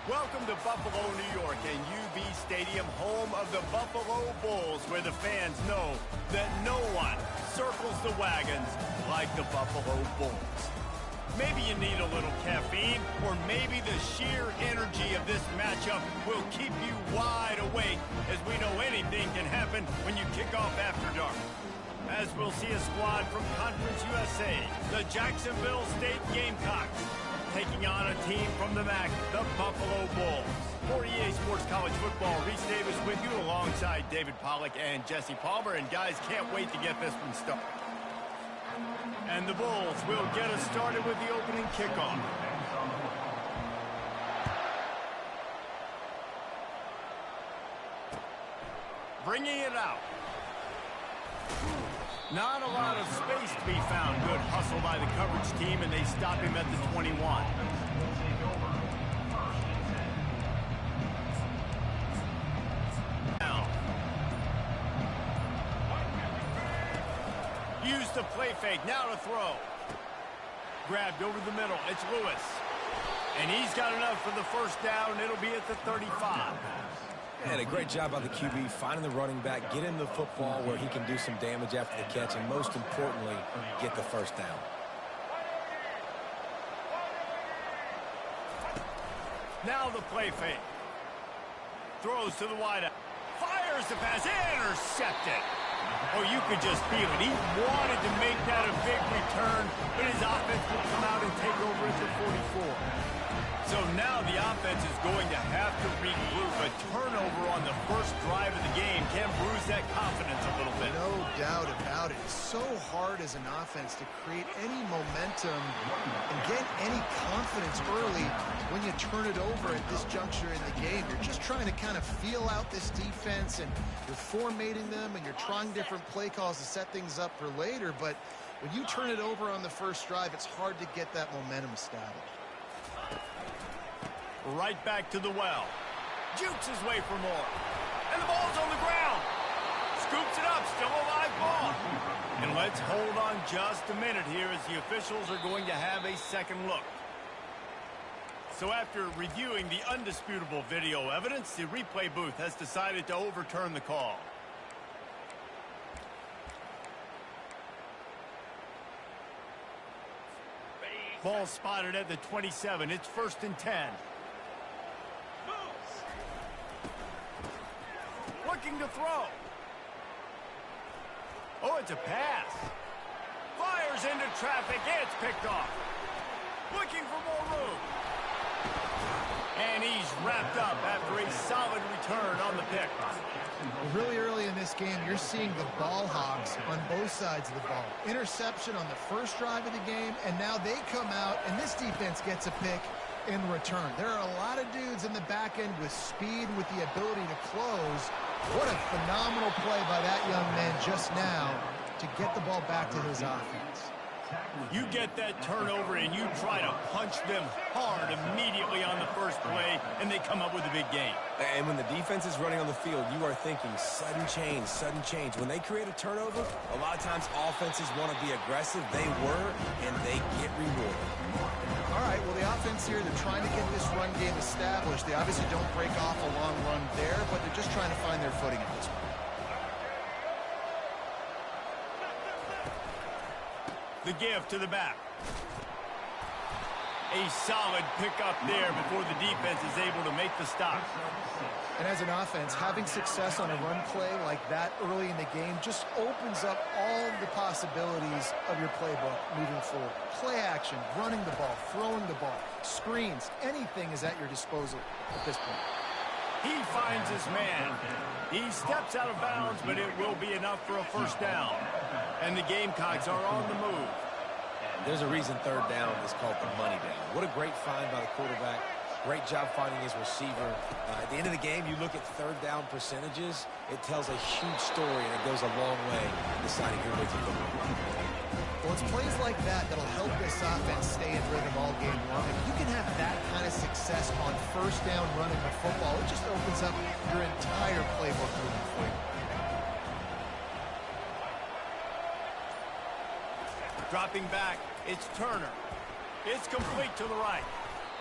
Welcome to Buffalo, New York, and UB Stadium, home of the Buffalo Bulls, where the fans know that no one circles the wagons like the Buffalo Bulls. Maybe you need a little caffeine, or maybe the sheer energy of this matchup will keep you wide awake, as we know anything can happen when you kick off after dark. As we'll see a squad from Conference USA, the Jacksonville State Gamecocks, taking on a team from the MAC, the Buffalo Bulls. For EA Sports College Football, Reese Davis with you alongside David Pollack and Jesse Palmer. And guys, can't wait to get this one started. And the Bulls will get us started with the opening kickoff. Bringing it out. Not a lot of space to be found. Good hustle by the coverage team, and they stop him at the 21. Now. Use the play fake. Now to throw. Grabbed over the middle. It's Lewis. And he's got enough for the first down. It'll be at the 35. And a great job by the QB finding the running back, getting the football where he can do some damage after the catch, and most importantly, get the first down. Now the play fake. Throws to the wideout. Fires the pass. Intercepted. Oh, you could just feel it. He wanted to make that a big return, but his offense will come out and take over at the 44. So now the offense is going to have to regroup. A turnover on the first drive of the game can bruise that confidence a little bit. No doubt about it. It's so hard as an offense to create any momentum and get any confidence early when you turn it over at this juncture in the game. You're just trying to kind of feel out this defense, and you're formatting them, and you're trying different play calls to set things up for later. But when you turn it over on the first drive, it's hard to get that momentum established. Right back to the well. Jukes his way for more. And the ball's on the ground. Scoops it up. Still a live ball. And let's hold on just a minute here as the officials are going to have a second look. So after reviewing the undisputable video evidence, the replay booth has decided to overturn the call. Ball spotted at the 27. It's 1st and 10. Looking to throw. Oh, it's a pass. Fires into traffic. It's picked off. Looking for more room. And he's wrapped up after a solid return on the pick. Really early in this game, you're seeing the ball hogs on both sides of the ball. Interception on the first drive of the game, and now they come out, and this defense gets a pick in return. There are a lot of dudes in the back end with speed, with the ability to close. What a phenomenal play by that young man just now to get the ball back to his offense. You get that turnover and you try to punch them hard immediately on the first play, and they come up with a big gain. And when the defense is running on the field, you are thinking sudden change, sudden change. When they create a turnover, a lot of times offenses want to be aggressive. They were, and they get rewarded. All right, well, the offense here, they're trying to get this run game established. They obviously don't break off a long run there, but they're just trying to find their footing at this point. The give to the back. A solid pickup there before the defense is able to make the stop. And as an offense, having success on a run play like that early in the game just opens up all the possibilities of your playbook moving forward. Play action, running the ball, throwing the ball, screens, anything is at your disposal at this point. He finds his man. He steps out of bounds, but it will be enough for a first down. And the Gamecocks are on the move. There's a reason third down is called the money down. What a great find by the quarterback. Great job finding his receiver. At the end of the game, you look at third down percentages. It tells a huge story, and it goes a long way in deciding who wins the football. Well, it's plays like that that'll help this offense stay in rhythm all game long. If you can have that kind of success on first down running the football, it just opens up your entire playbook moving forward. Dropping back, it's Turner. It's complete to the right.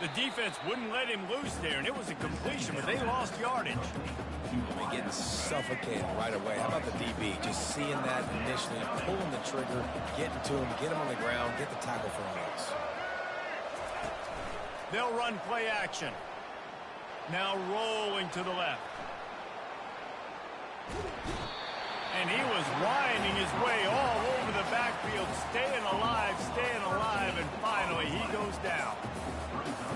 The defense wouldn't let him loose there, and it was a completion, but they lost yardage. They're getting suffocated right away. How about the DB? Just seeing that initially, pulling the trigger, getting to him, get him on the ground, get the tackle for him else. They'll run play action. Now rolling to the left. And he was winding his way all over the backfield, staying alive, and finally he goes down.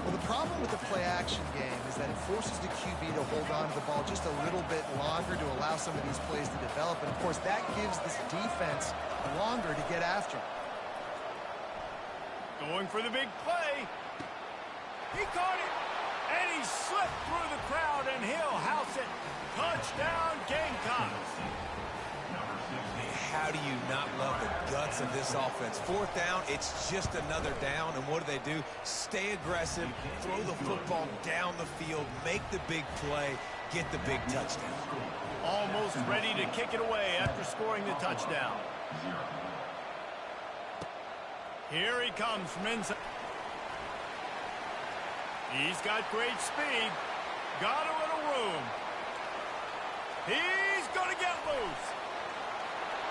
Well, the problem with the play-action game is that it forces the QB to hold on to the ball just a little bit longer to allow some of these plays to develop. And, of course, that gives this defense longer to get after him. Going for the big play. He caught it, and he slipped through the crowd, and he'll house it. Touchdown, Gamecocks. How do you not love the guts of this offense? Fourth down, it's just another down, and what do? Stay aggressive, throw the football down the field, make the big play, get the big touchdown. Almost ready to kick it away after scoring the touchdown. Here he comes from inside. He's got great speed. Got a little room. He's going to get loose.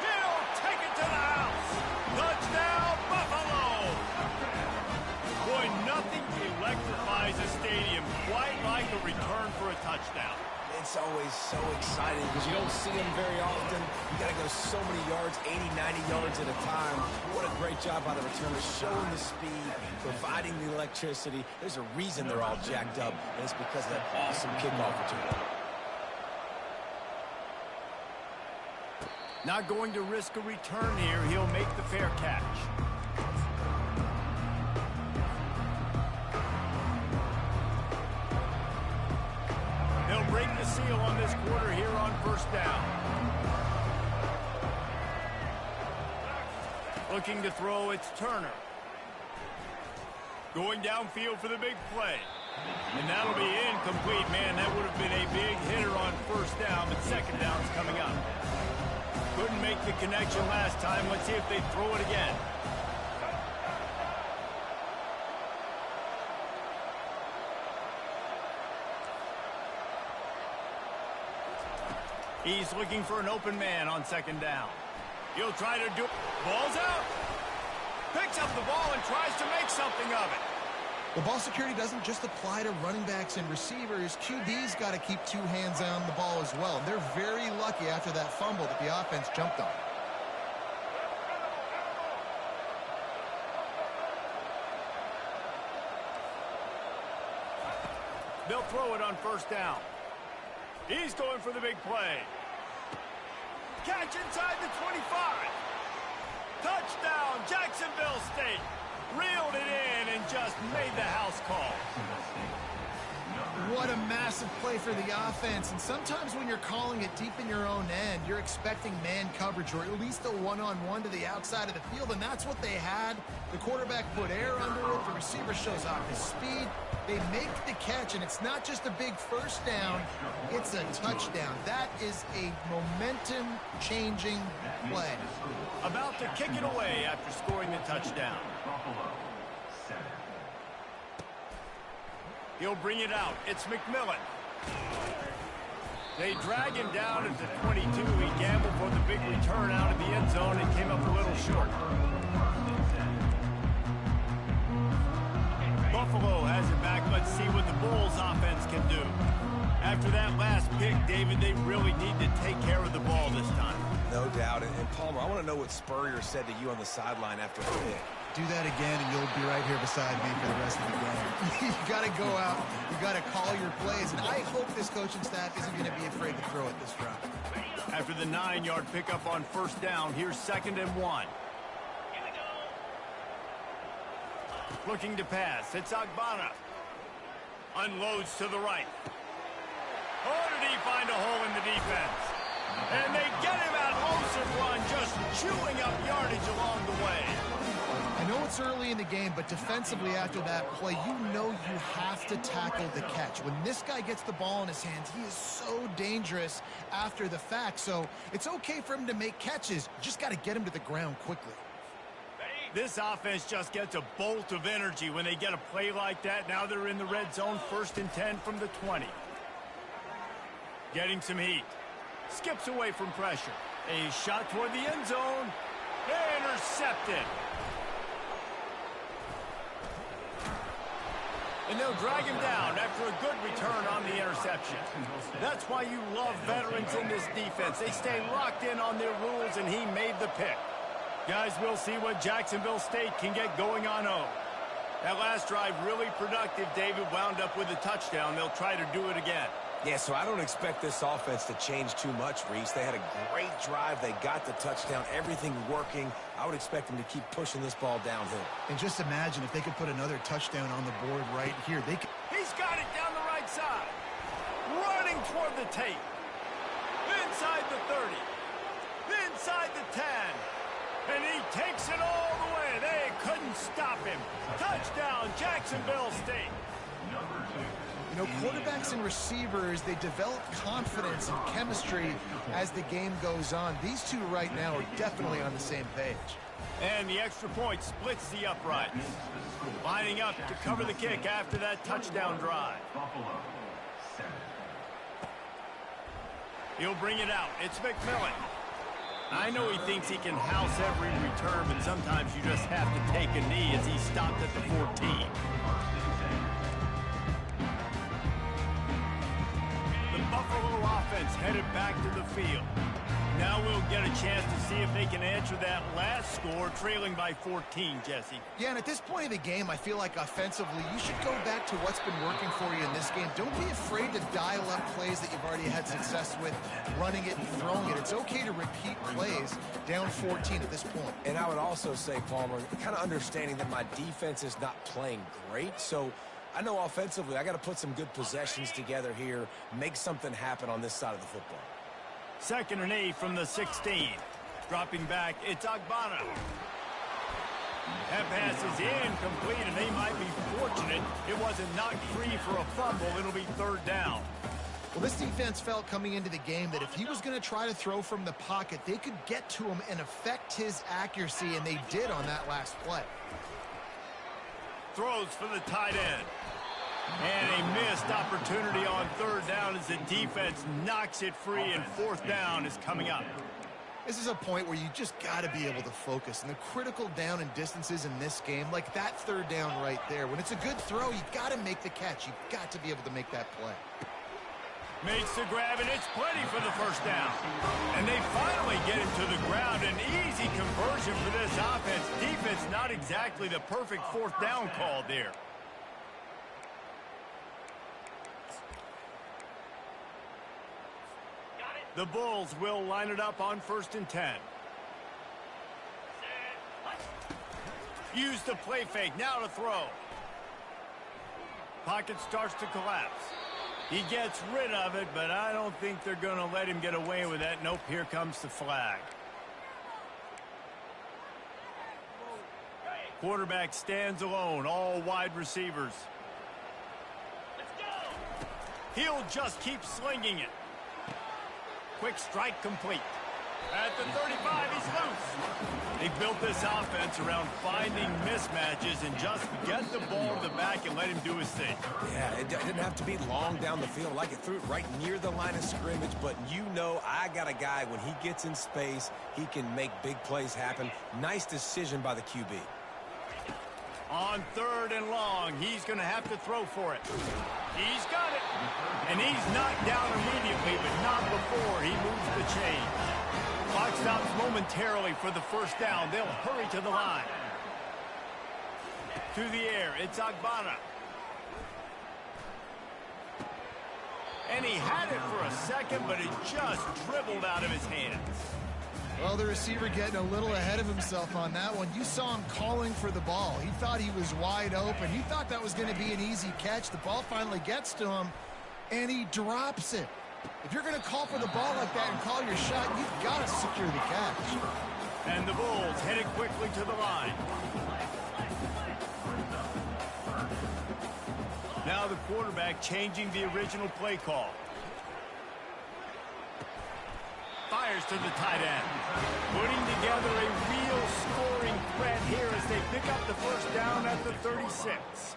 He'll take it to the house. Touchdown, Buffalo. Boy, nothing electrifies a stadium quite like a return for a touchdown. It's always so exciting because you don't see them very often. You got to go so many yards, 80, 90 yards at a time. What a great job by the returner, showing the speed, providing the electricity. There's a reason they're all jacked up, and it's because of that awesome kickoff return. Not going to risk a return here. He'll make the fair catch. They'll break the seal on this quarter here on first down. Looking to throw, it's Turner. Going downfield for the big play. And that'll be incomplete. Man, that would have been a big hitter on first down, but second down's coming up. Couldn't make the connection last time. Let's see if they throw it again. He's looking for an open man on second down. He'll try to do it. Ball's out. Picks up the ball and tries to make something of it. Well, ball security doesn't just apply to running backs and receivers. QB's got to keep two hands on the ball as well. And they're very lucky after that fumble that the offense jumped on. They'll throw it on first down. He's going for the big play. Catch inside the 25. Touchdown, Jacksonville State. Reeled it in and just made the house call. What a massive play for the offense. And sometimes when you're calling it deep in your own end, you're expecting man coverage or at least a one-on-one to the outside of the field, and that's what they had. The quarterback put air under it. The receiver shows off his speed. They make the catch, and it's not just a big first down, it's a touchdown. That is a momentum-changing play. About to kick it away after scoring the touchdown. He'll bring it out. It's McMillan. They drag him down at the 22. He gambled for the big return out of the end zone and came up a little short. Buffalo has it back. Let's see what the Bulls offense can do. After that last pick, David, they really need to take care of the ball this time. No doubt. And Palmer, I want to know what Spurrier said to you on the sideline after the pick. Do that again, and you'll be right here beside me for the rest of the game. You got to go out. You got to call your plays. And I hope this coaching staff isn't going to be afraid to throw it this route. After the 9-yard pickup on first down, here's 2nd and 1. Looking to pass. It's Agbana. Unloads to the right. Oh, did he find a hole in the defense? And they get him out. Awesome run, just chewing up yardage along the way. I know it's early in the game, but defensively after that play, you know you have to tackle the catch. When this guy gets the ball in his hands, he is so dangerous after the fact. So it's okay for him to make catches. You just got to get him to the ground quickly. Ready? This offense just gets a bolt of energy when they get a play like that. Now they're in the red zone, 1st and 10 from the 20. Getting some heat. Skips away from pressure. A shot toward the end zone. Intercepted. And they'll drag him down after a good return on the interception. That's why you love veterans in this defense. They stay locked in on their rules, and he made the pick. Guys, we'll see what Jacksonville State can get going on home. That last drive really productive. David wound up with a touchdown. They'll try to do it again. Yeah, so I don't expect this offense to change too much, Reese. They had a great drive. They got the touchdown. Everything working. I would expect them to keep pushing this ball downhill. And just imagine if they could put another touchdown on the board right here. They could... He's got it down the right side. Running toward the tape. Inside the 30. Inside the 10. And he takes it all the way. They couldn't stop him. Touchdown, Jacksonville State. You know, quarterbacks and receivers, they develop confidence and chemistry as the game goes on. These two right now are definitely on the same page. And the extra point splits the uprights. Lining up to cover the kick after that touchdown drive. He'll bring it out. It's McMillan. I know he thinks he can house every return, but sometimes you just have to take a knee as he stopped at the 14. Buffalo offense headed back to the field. Now we'll get a chance to see if they can answer that last score, trailing by 14, Jesse. Yeah, and at this point of the game, I feel like offensively, you should go back to what's been working for you in this game. Don't be afraid to dial up plays that you've already had success with, running it and throwing it. It's okay to repeat plays down 14 at this point. And I would also say, Palmer, kind of understanding that my defense is not playing great, so I know offensively I got to put some good possessions together here, make something happen on this side of the football. 2nd and 8 from the 16. Dropping back, it's Agbana. That pass is incomplete, and they might be fortunate it wasn't knocked free for a fumble. It'll be 3rd down. Well, this defense felt coming into the game that if he was going to try to throw from the pocket, they could get to him and affect his accuracy, and they did on that last play. Throws for the tight end. And a missed opportunity on 3rd down as the defense knocks it free, and 4th down is coming up. This is a point where you just got to be able to focus. And the critical down and distances in this game, like that 3rd down right there, when it's a good throw, you got to make the catch. You've got to be able to make that play. Makes the grab, and it's plenty for the 1st down. And they finally get him to the ground. An easy conversion for this offense. Defense not exactly the perfect 4th down call there. The Bulls will line it up on 1st and 10. Use the play fake. Now to throw. Pocket starts to collapse. He gets rid of it, but I don't think they're going to let him get away with that. Nope, here comes the flag. Quarterback stands alone, all wide receivers. He'll just keep slinging it. Quick strike complete. At the 35, he's loose. They built this offense around finding mismatches and just get the ball to the back and let him do his thing. Yeah, it didn't have to be long down the field. Like it threw it right near the line of scrimmage, but you know I got a guy, when he gets in space, he can make big plays happen. Nice decision by the QB. On 3rd and long, he's going to have to throw for it. He's got it. And he's knocked down immediately, but not before he moves the chain. Clock stops momentarily for the 1st down. They'll hurry to the line. To the air, it's Agbana. And he had it for a second, but it just dribbled out of his hands. Well, the receiver getting a little ahead of himself on that one. You saw him calling for the ball. He thought he was wide open. He thought that was going to be an easy catch. The ball finally gets to him, and he drops it. If you're going to call for the ball like that and call your shot, you've got to secure the catch. And the Bulls headed quickly to the line. Now the quarterback changing the original play call. Fires fires to the tight end. Putting together a real scoring threat here as they pick up the first down at the 36.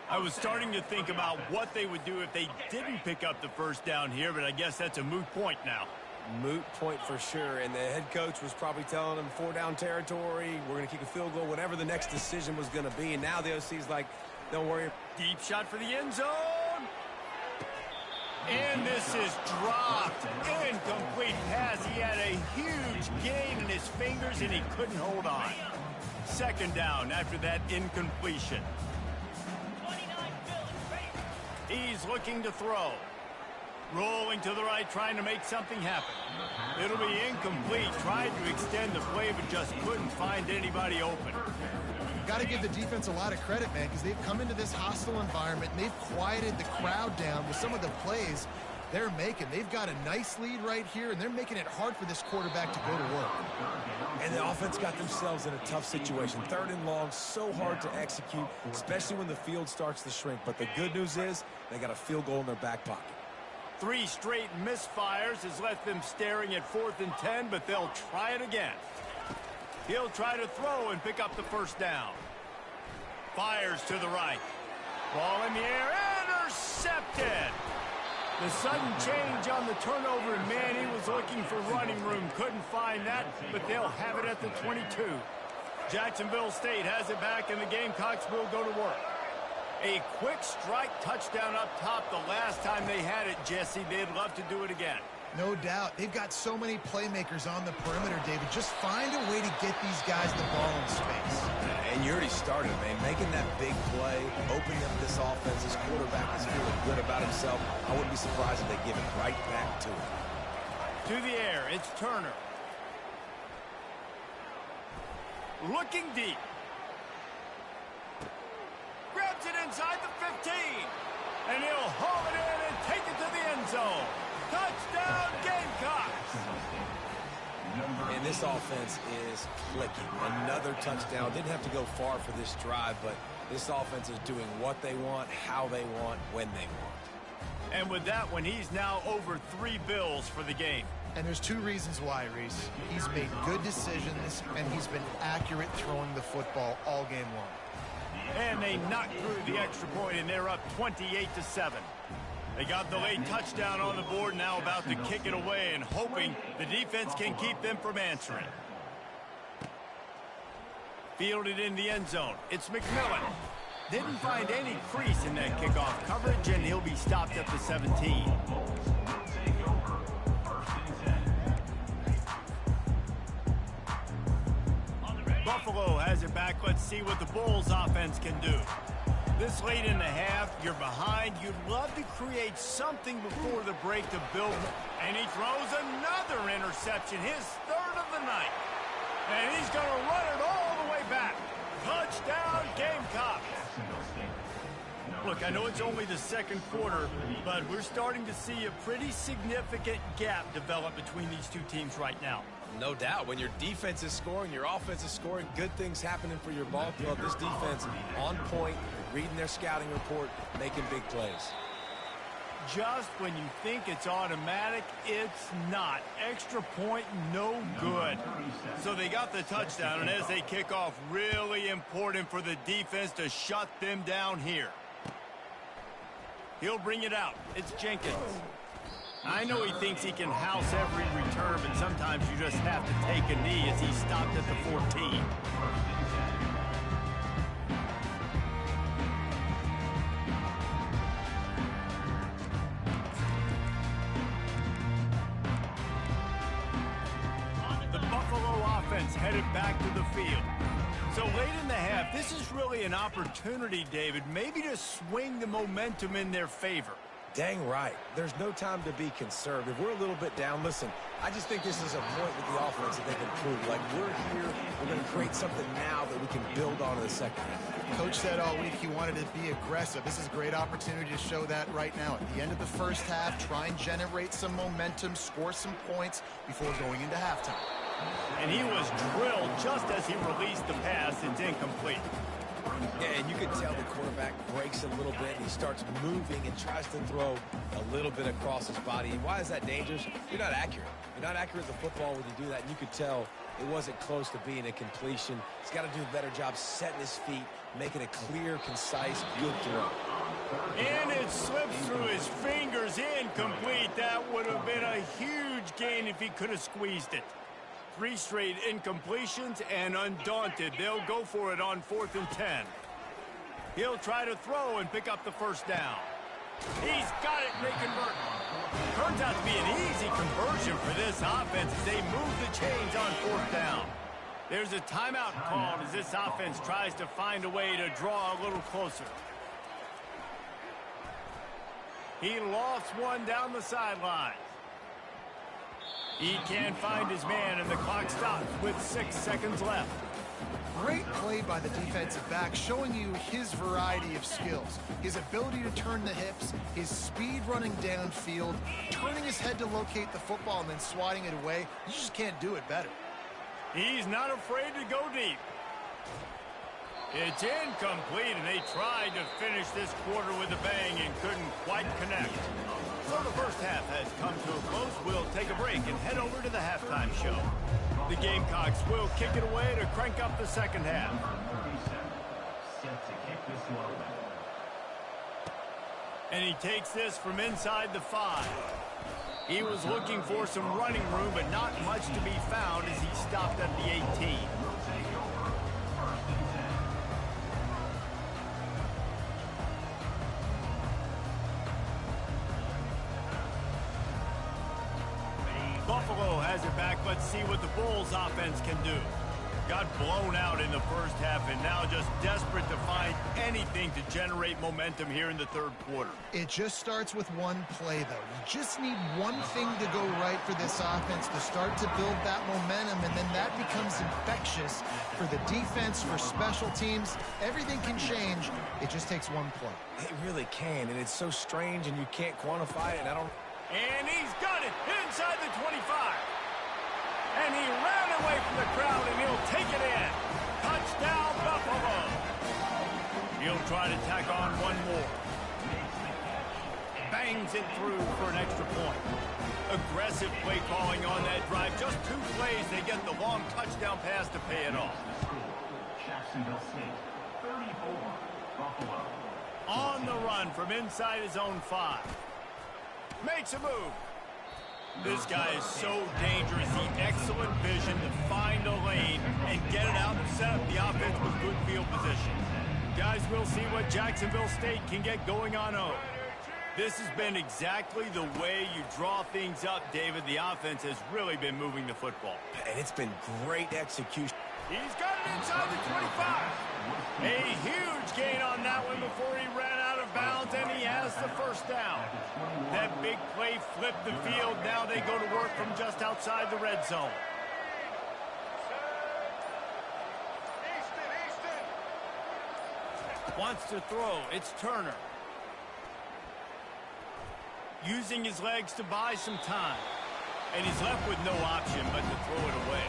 I was starting to think about what they would do if they didn't pick up the first down here, but I guess that's a moot point now. Moot point for sure, and the head coach was probably telling them 4-down territory, we're going to kick a field goal, whatever the next decision was going to be, and now the OC's like, don't worry. Deep shot for the end zone. And this is dropped. Incomplete pass. He had a huge gain in his fingers, and he couldn't hold on. Second down after that incompletion. He's looking to throw. Rolling to the right, trying to make something happen. It'll be incomplete. Tried to extend the play, but just couldn't find anybody open. Got to give the defense a lot of credit, man, because they've come into this hostile environment, and they've quieted the crowd down with some of the plays they're making. They've got a nice lead right here, and they're making it hard for this quarterback to go to work. And the offense got themselves in a tough situation. 3rd and long, so hard to execute, especially when the field starts to shrink. But the good news is they got a field goal in their back pocket. 3 straight misfires has left them staring at 4th and 10, but they'll try it again. He'll try to throw and pick up the first down. Fires to the right. Ball in the air, intercepted. The sudden change on the turnover, and man, he was looking for running room. Couldn't find that, but they'll have it at the 22. Jacksonville State has it back, and the Gamecocks will go to work. A quick strike touchdown up top the last time they had it, Jesse. They'd love to do it again. No doubt. They've got so many playmakers on the perimeter, David. Just find a way to get these guys the ball in space. And you already started, man. Making that big play, opening up this offense. This quarterback is feeling good about himself. I wouldn't be surprised if they give it right back to him. To the air, it's Turner. Looking deep. Grabs it inside the 15. And he'll haul it in and take it to the end zone. Touchdown, Gamecocks! And this offense is clicking. Another touchdown. Didn't have to go far for this drive, but this offense is doing what they want, how they want, when they want. And with that one, he's now over 3 bills for the game. And there's 2 reasons why, Reese. He's made good decisions, and he's been accurate throwing the football all game long. And they knocked through the extra point, and they're up 28-7. They got the late touchdown on the board, now about to kick it away and hoping the defense can keep them from answering. Fielded in the end zone. It's McMillan. Didn't find any crease in that kickoff coverage, and he'll be stopped at the 17. Buffalo has it back. Let's see what the Bulls offense can do. This late in the half, you're behind. You'd love to create something before the break to build. And he throws another interception, his 3rd of the night. And he's going to run it all the way back. Touchdown, Gamecocks. Look, I know it's only the 2nd quarter, but we're starting to see a pretty significant gap develop between these 2 teams right now. No doubt. When your defense is scoring, your offense is scoring, good things happening for your ball club. This defense on point, reading their scouting report, making big plays. Just when you think it's automatic, it's not. Extra point, no good. So they got the touchdown, and as they kick off, really important for the defense to shut them down here. He'll bring it out. It's Jenkins. I know he thinks he can house every return, but sometimes you just have to take a knee as he stopped at the 14. The Buffalo offense headed back to the field. So late in the half, this is really an opportunity, David, maybe to swing the momentum in their favor. Dang right. There's no time to be conservative. We're a little bit down. Listen, I just think this is a point with the offense that they can prove. Like, we're here, we're going to create something now that we can build on in the second half. Coach said all week he wanted to be aggressive. This is a great opportunity to show that right now. At the end of the first half, try and generate some momentum, score some points before going into halftime. And he was drilled just as he released the pass. It's incomplete. Yeah, and you can tell the quarterback breaks a little bit. And he starts moving and tries to throw a little bit across his body. And why is that dangerous? You're not accurate. You're not accurate with the football when you do that. And you could tell it wasn't close to being a completion. He's got to do a better job setting his feet, making a clear, concise, good throw. And it slips through his fingers, incomplete. That would have been a huge gain if he could have squeezed it. 3 straight incompletions, and undaunted, they'll go for it on 4th and 10. He'll try to throw and pick up the first down. He's got it, and they convert. Turns out to be an easy conversion for this offense as they move the chains on 4th down. There's a timeout called as this offense tries to find a way to draw a little closer. He lofts one down the sideline. He can't find his man, and the clock stops with 6 seconds left. Great play by the defensive back, showing you his variety of skills. His ability to turn the hips, his speed running downfield, turning his head to locate the football and then swatting it away. You just can't do it better. He's not afraid to go deep. It's incomplete, and they tried to finish this quarter with a bang and couldn't quite connect. So the first half has come to a close. We'll take a break and head over to the halftime show. The Gamecocks will kick it away to crank up the second half. And he takes this from inside the 5. He was looking for some running room, but not much to be found as he stopped at the 18. Buffalo has it back. Let's see what the Bulls offense can do. Got blown out in the first half and now just desperate to find anything to generate momentum here in the third quarter. It just starts with one play, though. You just need one thing to go right for this offense to start to build that momentum, and then that becomes infectious for the defense, for special teams. Everything can change. It just takes one play. It really can, and it's so strange, and you can't quantify it, and I don't... And he's got it inside the 25. And he ran away from the crowd, and he'll take it in. Touchdown, Buffalo. He'll try to tack on one more. Bangs it through for an extra point. Aggressive play calling on that drive. Just 2 plays, they get the long touchdown pass to pay it off. Jacksonville State, 34, Buffalo. On the run from inside his own 5. Makes a move. This guy is so dangerous. He excellent vision to find a lane and get it out and set up the offense with good field position. Guys, we'll see what Jacksonville State can get going on home. This has been exactly the way you draw things up, David. The offense has really been moving the football. And it's been great execution. He's got it inside the 25. A huge gain on that one before he ran out of bounds, and he has the first down. That big play flipped the field. Now they go to work from just outside the red zone. Wants to throw. It's Turner. Using his legs to buy some time. And he's left with no option but to throw it away.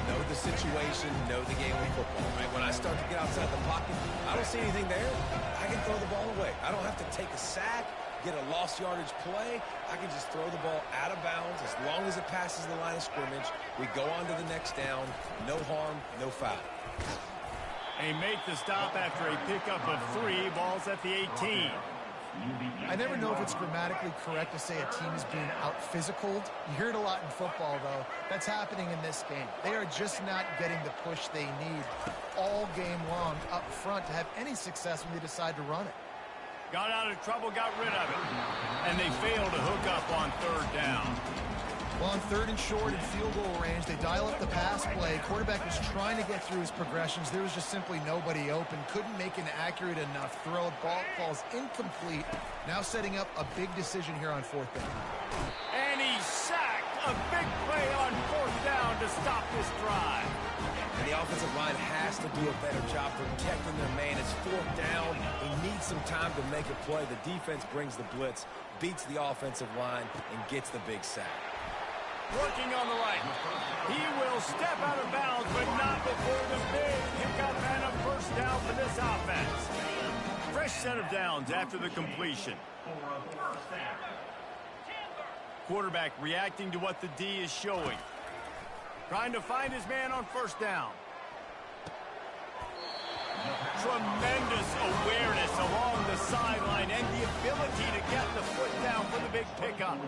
Know the situation, know the game of football, right? When I start to get outside the pocket, I don't see anything there. I can throw the ball away. I don't have to take a sack, get a lost yardage play. I can just throw the ball out of bounds. As long as it passes the line of scrimmage, we go on to the next down. No harm, no foul. They make the stop after a pickup of 3. Ball's at the 18. I never know if it's grammatically correct to say a team is being out-physicaled. You hear it a lot in football, though. That's happening in this game. They are just not getting the push they need all game long up front to have any success when they decide to run it. Got out of trouble, got rid of it. And they fail to hook up on 3rd down. Well, on 3rd and short and field goal range, they dial up the pass play. Quarterback was trying to get through his progressions. There was just simply nobody open. Couldn't make an accurate enough throw. Ball falls incomplete. Now setting up a big decision here on 4th down. And he's sacked. A big play on 4th down to stop this drive. And the offensive line has to do a better job protecting their man. It's 4th down. He needs some time to make a play. The defense brings the blitz, beats the offensive line, and gets the big sack. Working on the right. He will step out of bounds, but not before the big pickup and a first down for this offense. Fresh set of downs after the completion. Quarterback reacting to what the D is showing. Trying to find his man on first down. Tremendous awareness along the sideline and the ability to get the foot down for the big pickup.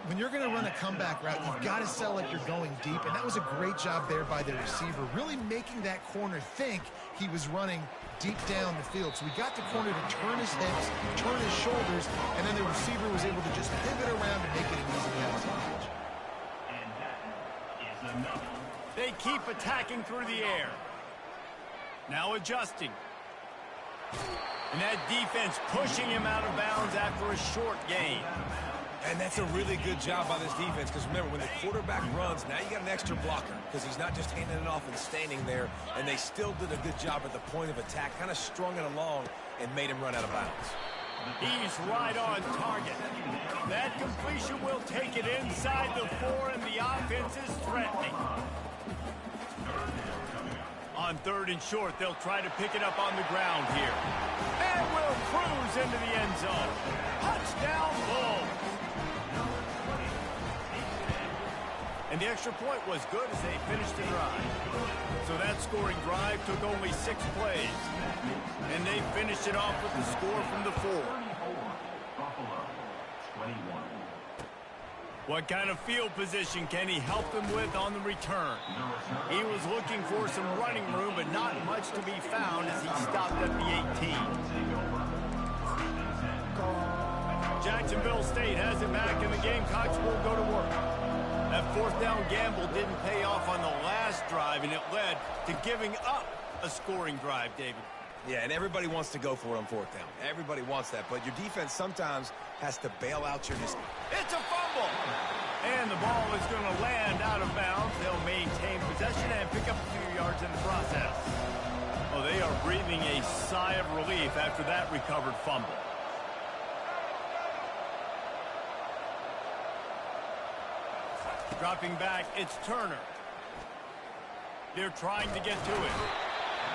When you're going to run a comeback route, you've got to sell like you're going deep, and that was a great job there by the receiver, really making that corner think he was running deep down the field. So we got the corner to turn his hips, turn his shoulders, and then the receiver was able to just pivot around and make it an easy catch. And that is enough. They keep attacking through the air. Now adjusting. And that defense pushing him out of bounds after a short gain. And that's a really good job by this defense, because remember, when the quarterback runs, now you got an extra blocker, because he's not just handing it off and standing there, and they still did a good job at the point of attack, kind of strung it along and made him run out of bounds. He's right on target. That completion will take it inside the 4, and the offense is threatening. On 3rd and short, they'll try to pick it up on the ground here. And will cruise into the end zone. Touchdown, Bulls. And the extra point was good as they finished the drive. So that scoring drive took only 6 plays. And they finished it off with the score from the 4. Buffalo, 21. What kind of field position can he help them with on the return? He was looking for some running room, but not much to be found as he stopped at the 18. Jacksonville State has it back, and the Gamecocks will go to work. That 4th down gamble didn't pay off on the last drive, and it led to giving up a scoring drive, David. Yeah, and everybody wants to go for it on 4th down. Everybody wants that, but your defense sometimes has to bail out your... It's a fumble! And the ball is going to land out of bounds. They'll maintain possession and pick up a few yards in the process. Oh, they are breathing a sigh of relief after that recovered fumble. Dropping back, it's Turner. They're trying to get to it.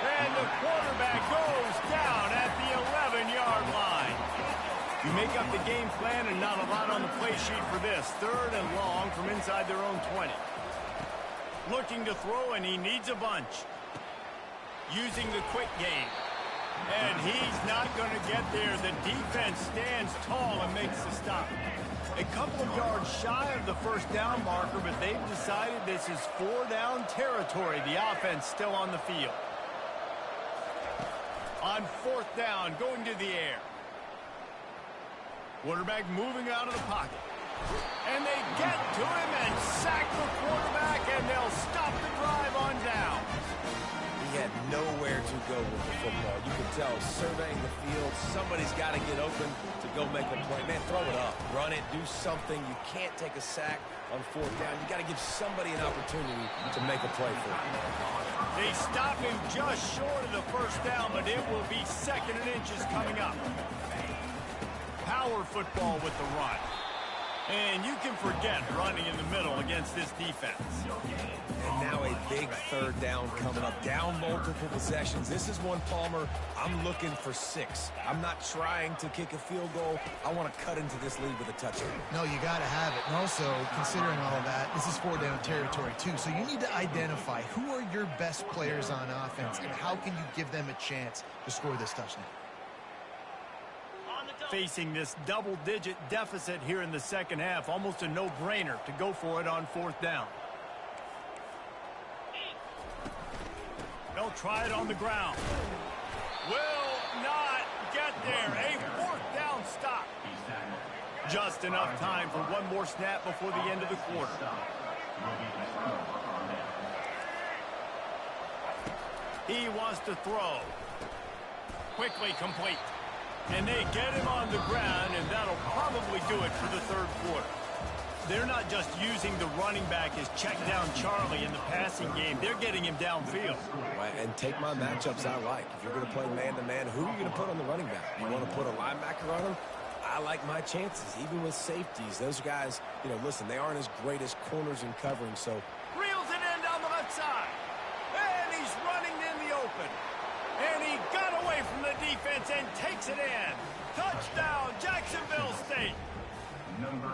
And the quarterback goes down at the 11-yard line. You make up the game plan and not a lot on the play sheet for this. 3rd and long from inside their own 20. Looking to throw, and he needs a bunch. Using the quick game. And he's not going to get there. The defense stands tall and makes the stop. A couple of yards shy of the 1st down marker, but they've decided this is 4-down territory. The offense still on the field. On 4th down, going to the air. Quarterback moving out of the pocket. And they get to him and sack the quarterback, and they'll stop the drive on down. He had nowhere to go with the football. You can tell, surveying the field, somebody's got to get open to go make a play. Man, throw it up, run it, do something. You can't take a sack on 4th down. You got to give somebody an opportunity to make a play for him. They stop him just short of the 1st down, but it will be 2nd and inches coming up. Power football with the run. And you can forget running in the middle against this defense. And now a big 3rd down coming up. Down multiple possessions. This is one, Palmer, I'm looking for 6. I'm not trying to kick a field goal. I want to cut into this lead with a touchdown. No, you got to have it. And also, considering all of that, this is 4-down territory too. So you need to identify who are your best players on offense and how can you give them a chance to score this touchdown. Facing this double-digit deficit here in the 2nd half, almost a no-brainer to go for it on 4th down. They'll try it on the ground. Will not get there. A 4th down stop. Just enough time for one more snap before the end of the quarter. He wants to throw. Quickly complete. And they get him on the ground, and that'll probably do it for the 3rd quarter. They're not just using the running back as check down Charlie in the passing game. They're getting him downfield. Right, and take my matchups I like. If you're going to play man-to-man, who are you going to put on the running back? You want to put a linebacker on him? I like my chances, even with safeties. Those guys, you know, listen, they aren't as great as corners in covering, so. Reels it in down the left side. And he's running in the open. And takes it in. Touchdown, Jacksonville State. Number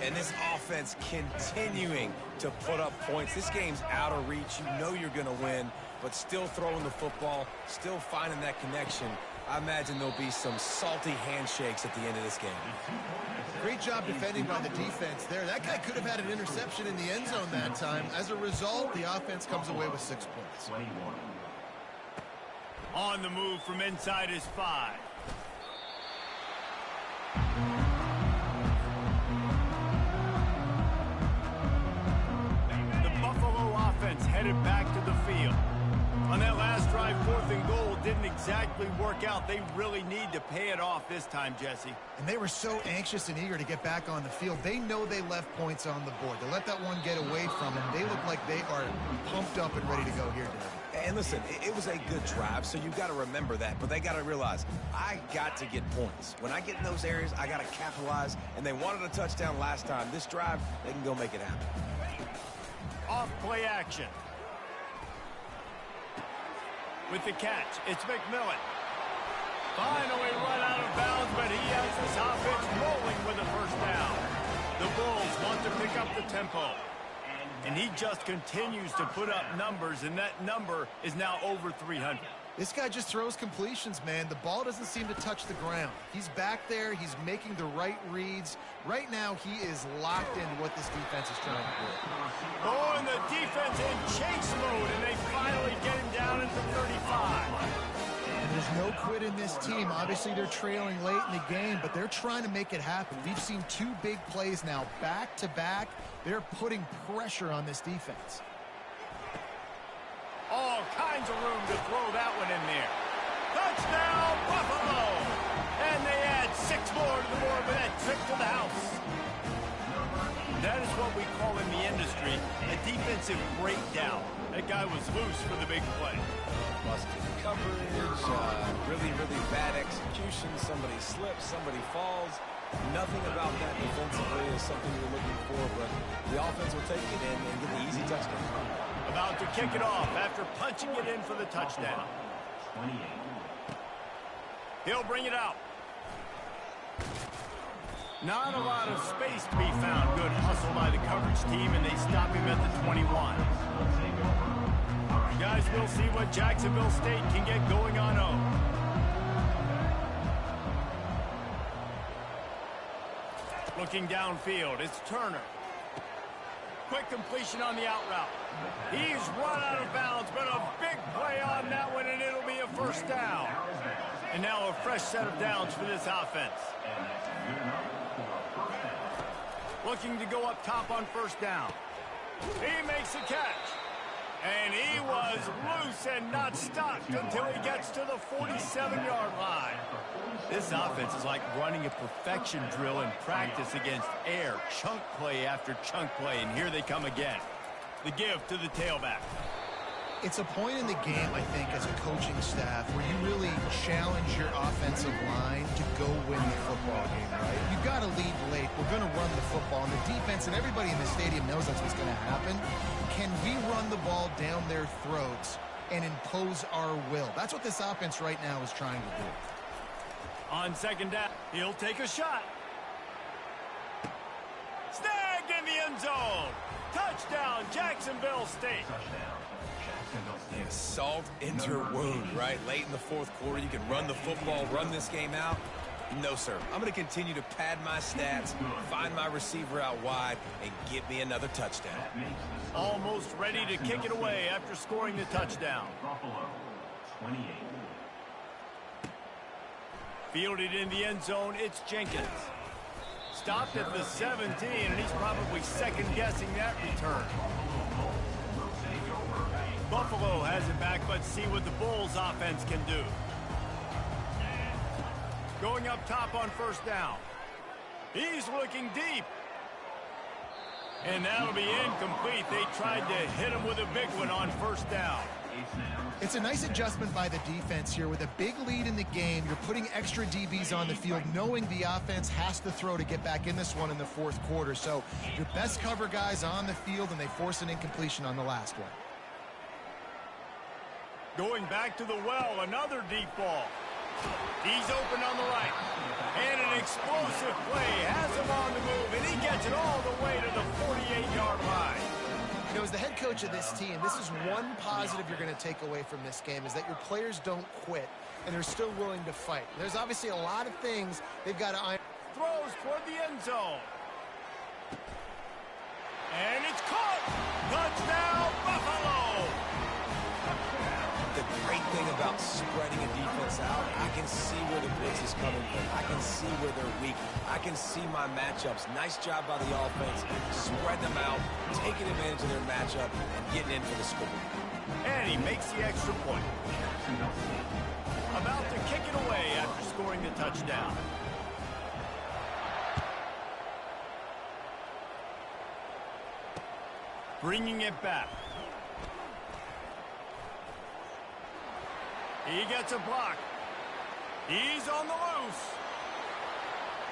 80. And this offense continuing to put up points. This game's out of reach. You know you're going to win, but still throwing the football, still finding that connection. I imagine there'll be some salty handshakes at the end of this game. Great job defending by the defense there. That guy could have had an interception in the end zone that time. As a result, the offense comes away with 6 points. 21. On the move from inside his 5. The Buffalo offense headed back to the field. On that last drive, 4th and goal didn't exactly work out. They really need to pay it off this time, Jesse. And they were so anxious and eager to get back on the field. They know they left points on the board. To let that one get away from them, they look like they are pumped up and ready to go here today. And listen, it was a good drive, so you've got to remember that. But they got to realize, I got to get points. When I get in those areas, I got to capitalize. And they wanted a touchdown last time. This drive, they can go make it happen. Off play action. With the catch, it's McMillan. Finally run out of bounds, but he has this offense rolling with a first down. The Bulls want to pick up the tempo. And he just continues to put up numbers, and that number is now over 300. This guy just throws completions, man. The ball doesn't seem to touch the ground. He's back there. He's making the right reads. Right now, he is locked into what this defense is trying to do. Oh, and the defense in chase mode, and they finally get him down into 35. And there's no quit in this team. Obviously, they're trailing late in the game, but they're trying to make it happen. We've seen 2 big plays now, back-to-back. They're putting pressure on this defense. All kinds of room to throw that one in there. Touchdown, Buffalo! And they add 6 more to the board with that trip to the house. That is what we call in the industry a defensive breakdown. That guy was loose for the big play. Busted coverage, really, really bad execution. Somebody slips, somebody falls. Nothing about that defensively is something you're looking for, but the offense will take it in and get the easy touchdown. About to kick it off after punching it in for the touchdown. 28. He'll bring it out. Not a lot of space to be found. Good hustle by the coverage team, and they stop him at the 21. Guys, we'll see what Jacksonville State can get going on 0. Looking downfield, it's Turner. Quick completion on the out route. He's run out of bounds, but a big play on that one, and it'll be a first down. And now a fresh set of downs for this offense. Looking to go up top on first down. He makes the catch. And he was loose and not stopped until he gets to the 47-yard line. This offense is like running a perfection drill in practice against air. Chunk play after chunk play, and here they come again. The give to the tailback. It's a point in the game, I think, as a coaching staff where you really challenge your offensive line to go win the football game, right? You've got to lead late. We're going to run the football. And the defense and everybody in the stadium knows that's what's going to happen. Can we run the ball down their throats and impose our will? That's what this offense right now is trying to do. On second down, he'll take a shot. Snagged in the end zone. Touchdown, Jacksonville State. Yeah, salt into her wound, right? Late in the 4th quarter, you can run the football, run this game out. No, sir. I'm going to continue to pad my stats, find my receiver out wide, and get me another touchdown. Almost ready to kick it away after scoring the touchdown. Buffalo, 28. Fielded in the end zone, it's Jenkins. Stopped at the 17, and he's probably second-guessing that return. Buffalo has it back. Let's see what the Bulls offense can do. Going up top on first down. He's looking deep. And that'll be incomplete. They tried to hit him with a big one on first down. It's a nice adjustment by the defense here. With a big lead in the game, you're putting extra DBs on the field, knowing the offense has to throw to get back in this one in the 4th quarter. So your best cover guys on the field, and they force an incompletion on the last one. Going back to the well, another deep ball. He's open on the right. And an explosive play has him on the move, and he gets it all the way to the 48-yard line. You know, as the head coach of this team, this is one positive you're going to take away from this game, is that your players don't quit, and they're still willing to fight. There's obviously a lot of things they've got to iron. Throws toward the end zone. And it's caught. Touchdown, Buffalo. The great thing about spreading a defense out, I can see where the blitz is coming from. I can see where they're weak. I can see my matchups. Nice job by the offense. Spread them out, taking advantage of their matchup, and getting in for the score. And he makes the extra point. About to kick it away after scoring the touchdown. Bringing it back. He gets a block. He's on the loose.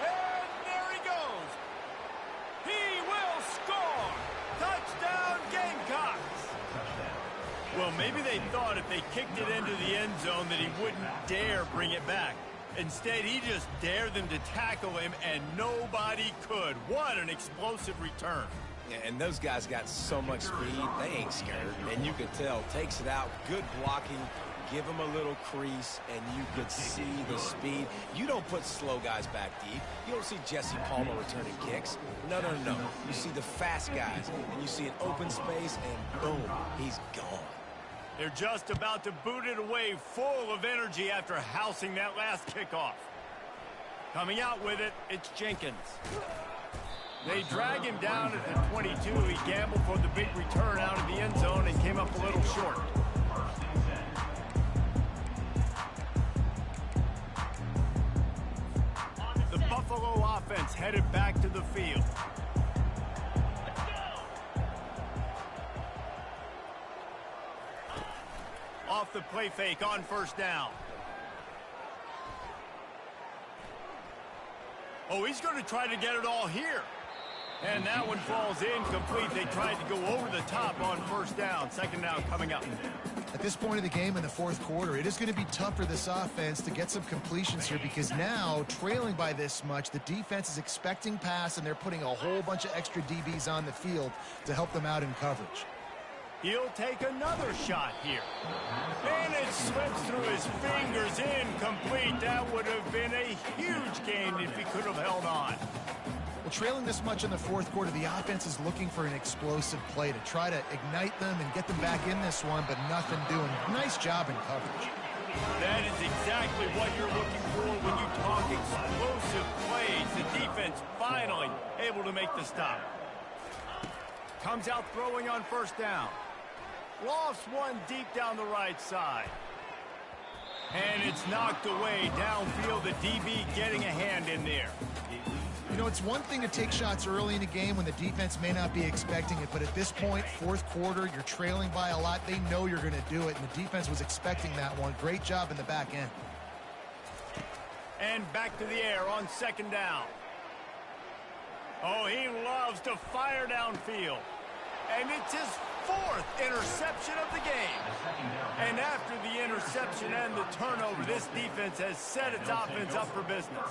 And there he goes. He will score. Touchdown, Gamecocks. Well, maybe they thought if they kicked it into the end zone that he wouldn't dare bring it back. Instead, he just dared them to tackle him, and nobody could. What an explosive return. Yeah, and those guys got so much speed, they ain't scared. And you could tell, takes it out, good blocking, give him a little crease, and you could see the speed. You don't put slow guys back deep. You don't see Jesse Palmer returning kicks. No. You see the fast guys, and you see an open space, and boom, he's gone. They're just about to boot it away, full of energy after housing that last kickoff. Coming out with it, it's Jenkins. They drag him down at the 22. He gambled for the big return out of the end zone and came up a little short. The Buffalo offense headed back to the field. Off the play fake on first down. Oh, he's going to try to get it all here. And that one falls incomplete. They tried to go over the top on first down. Second down coming up. At this point of the game in the fourth quarter, it is going to be tough for this offense to get some completions here, because now, trailing by this much, the defense is expecting pass, and they're putting a whole bunch of extra DBs on the field to help them out in coverage. He'll take another shot here. And it slips through his fingers, incomplete. That would have been a huge gain if he could have held on. Well, trailing this much in the fourth quarter, the offense is looking for an explosive play to try to ignite them and get them back in this one, but nothing doing. Nice job in coverage. That is exactly what you're looking for when you talk explosive plays. The defense finally able to make the stop. Comes out throwing on first down. Lofts one deep down the right side. And it's knocked away downfield. The DB getting a hand in there. You know, it's one thing to take shots early in the game when the defense may not be expecting it, but at this point, fourth quarter, you're trailing by a lot. They know you're going to do it, and the defense was expecting that one. Great job in the back end. And back to the air on second down. Oh, he loves to fire downfield. And it's his fourth interception of the game. And after the interception and the turnover, this defense has set its offense up for business.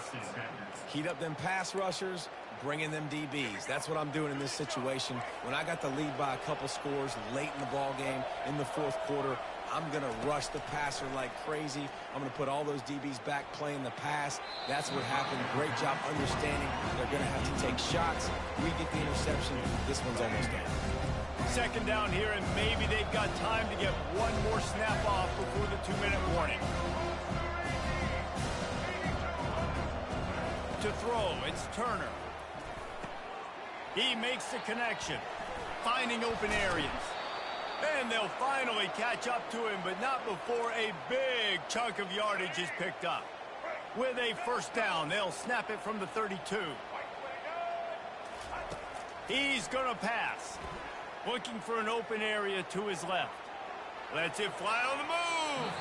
Heat up them pass rushers, bring in them DBs. That's what I'm doing in this situation. When I got the lead by a couple scores late in the ball game in the fourth quarter, I'm going to rush the passer like crazy. I'm going to put all those DBs back playing the pass. That's what happened. Great job understanding they're going to have to take shots. We get the interception. This one's almost done. Second down here, and maybe they've got time to get one more snap off before the 2-minute warning. To throw, it's Turner. He makes the connection, finding open areas. And they'll finally catch up to him, but not before a big chunk of yardage is picked up. With a first down, they'll snap it from the 32. He's going to pass. Looking for an open area to his left. Lets it fly on the move.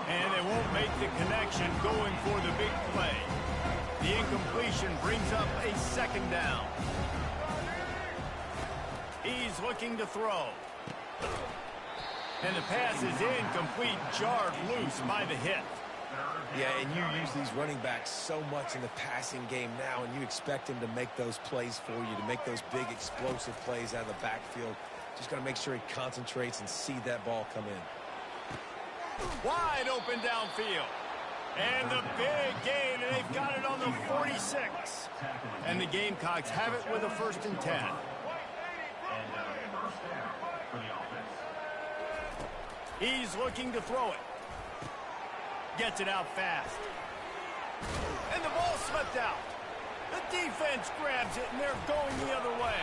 And they won't make the connection going for the big play. The incompletion brings up a second down. He's looking to throw. And the pass is incomplete, jarred loose by the hit. Yeah, and you use these running backs so much in the passing game now, and you expect him to make those plays for you, to make those big explosive plays out of the backfield. Just got to make sure he concentrates and see that ball come in. Wide open downfield. And the big gain, and they've got it on the 46. And the Gamecocks have it with a 1st and 10. He's looking to throw it. Gets it out fast. And the ball slipped out. The defense grabs it, and they're going the other way.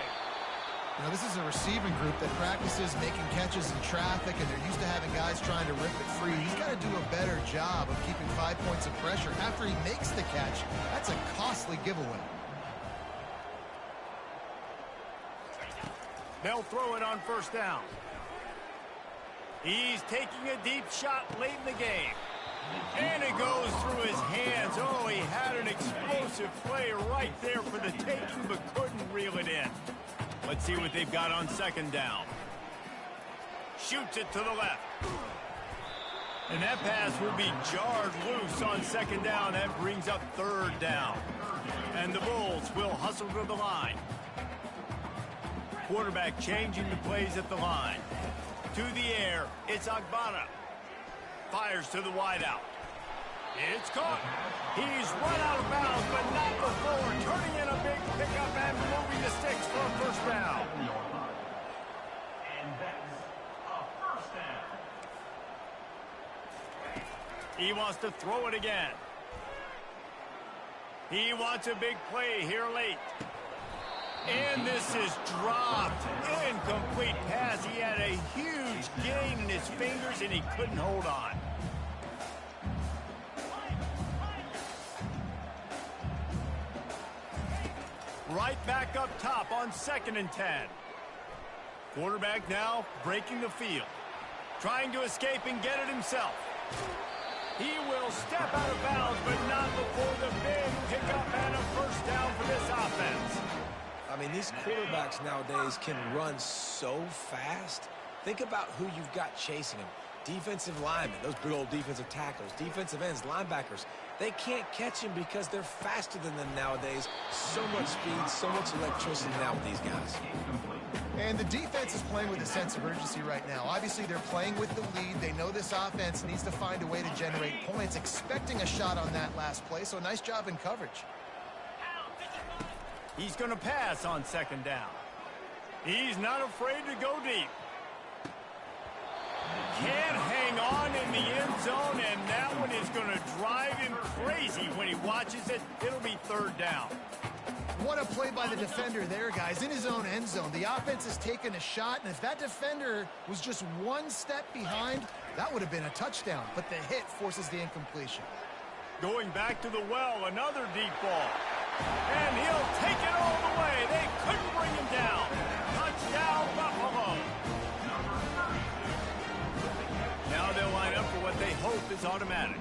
Now, this is a receiving group that practices making catches in traffic, and they're used to having guys trying to rip it free. He's got to do a better job of keeping 5 points of pressure after he makes the catch. That's a costly giveaway. They'll throw it on 1st down. He's taking a deep shot late in the game. And it goes through his hands. Oh, he had an explosive play right there for the taking, but couldn't reel it in. Let's see what they've got on 2nd down. Shoots it to the left. And that pass will be jarred loose on 2nd down. That brings up 3rd down. And the Bulls will hustle to the line. Quarterback changing the plays at the line. To the air, it's Agbana. Fires to the wideout. It's caught. He's run out of bounds, but not before turning in a big pickup and moving the sticks for a 1st down. And that's a 1st down. He wants to throw it again. He wants a big play here late. And this is dropped. Incomplete pass. He had a huge gain in his fingers, and he couldn't hold on. Right back up top on 2nd and 10. Quarterback now breaking the field. Trying to escape and get it himself. He will step out of bounds, but not before the big pickup and a 1st down for this offense. I mean, these quarterbacks nowadays can run so fast. Think about who you've got chasing them. Defensive linemen, those big old defensive tackles, defensive ends, linebackers. They can't catch him because they're faster than them nowadays. So much speed, so much electricity now with these guys. And the defense is playing with a sense of urgency right now. Obviously, they're playing with the lead. They know this offense needs to find a way to generate points, expecting a shot on that last play. So nice job in coverage. He's going to pass on 2nd down. He's not afraid to go deep. Can't hang on in the end zone, and that one is going to drive him crazy when he watches it. It'll be 3rd down. What a play by the defender there, guys. In his own end zone, the offense has taken a shot, and if that defender was just 1 step behind, that would have been a touchdown. But the hit forces the incompletion. Going back to the well, another deep ball. And he'll take it all the way. They couldn't bring him down. Touchdown, Buffalo. Now they'll line up for what they hope is automatic.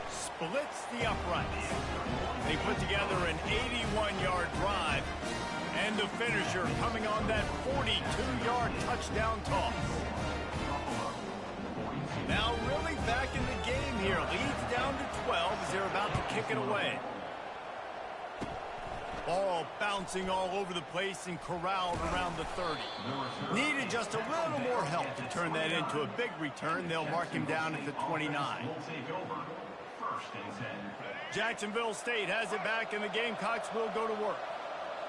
Splits the uprights. They put together an 81-yard drive. And the finisher coming on that 42-yard touchdown toss. Now really back in the game here. Leads down to 12 as they're about to kick it away. Ball bouncing all over the place and corralled around the 30. Needed just a little more help to turn that into a big return. They'll mark him down at the 29. Jacksonville State has it back, and the Gamecocks will go to work.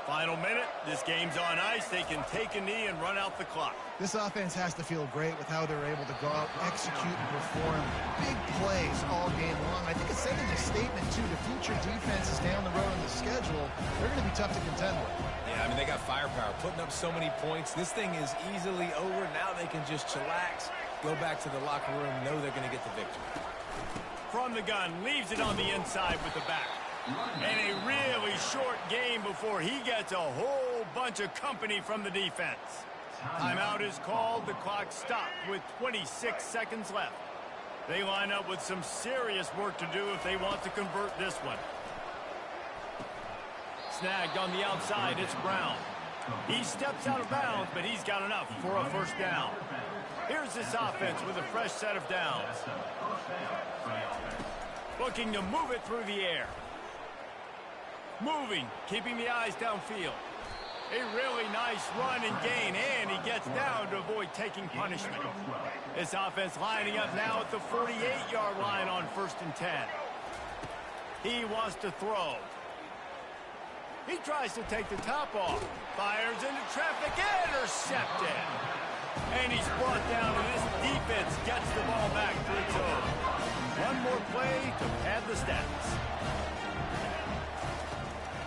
Final minute. This game's on ice. They can take a knee and run out the clock. This offense has to feel great with how they're able to go out, execute, and perform big plays all game long. I think it's sending a statement, too, to future defenses down the road on the schedule. They're going to be tough to contend with. Yeah, I mean, they got firepower, putting up so many points. This thing is easily over. Now they can just chillax, go back to the locker room, know they're going to get the victory. From the gun, leaves it on the inside with the back. And a really short game before he gets a whole bunch of company from the defense. Timeout is called. The clock stopped with 26 seconds left. They line up with some serious work to do if they want to convert this one. Snagged on the outside, it's Brown. He steps out of bounds, but he's got enough for a 1st down. Here's this offense with a fresh set of downs. Looking to move it through the air. Moving, keeping the eyes downfield. A really nice run and gain, and he gets down to avoid taking punishment. This offense lining up now at the 48-yard line on 1st and 10. He wants to throw. He tries to take the top off. Fires into traffic, intercepted. And he's brought down, and this defense gets the ball back to its own. One more play to pad the stats.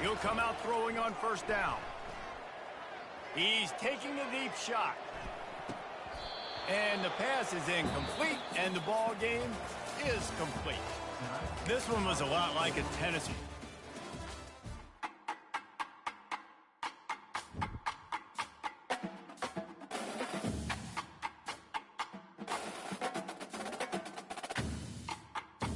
He'll come out throwing on 1st down. He's taking a deep shot. And the pass is incomplete, and the ball game is complete. This one was a lot like a Tennessee.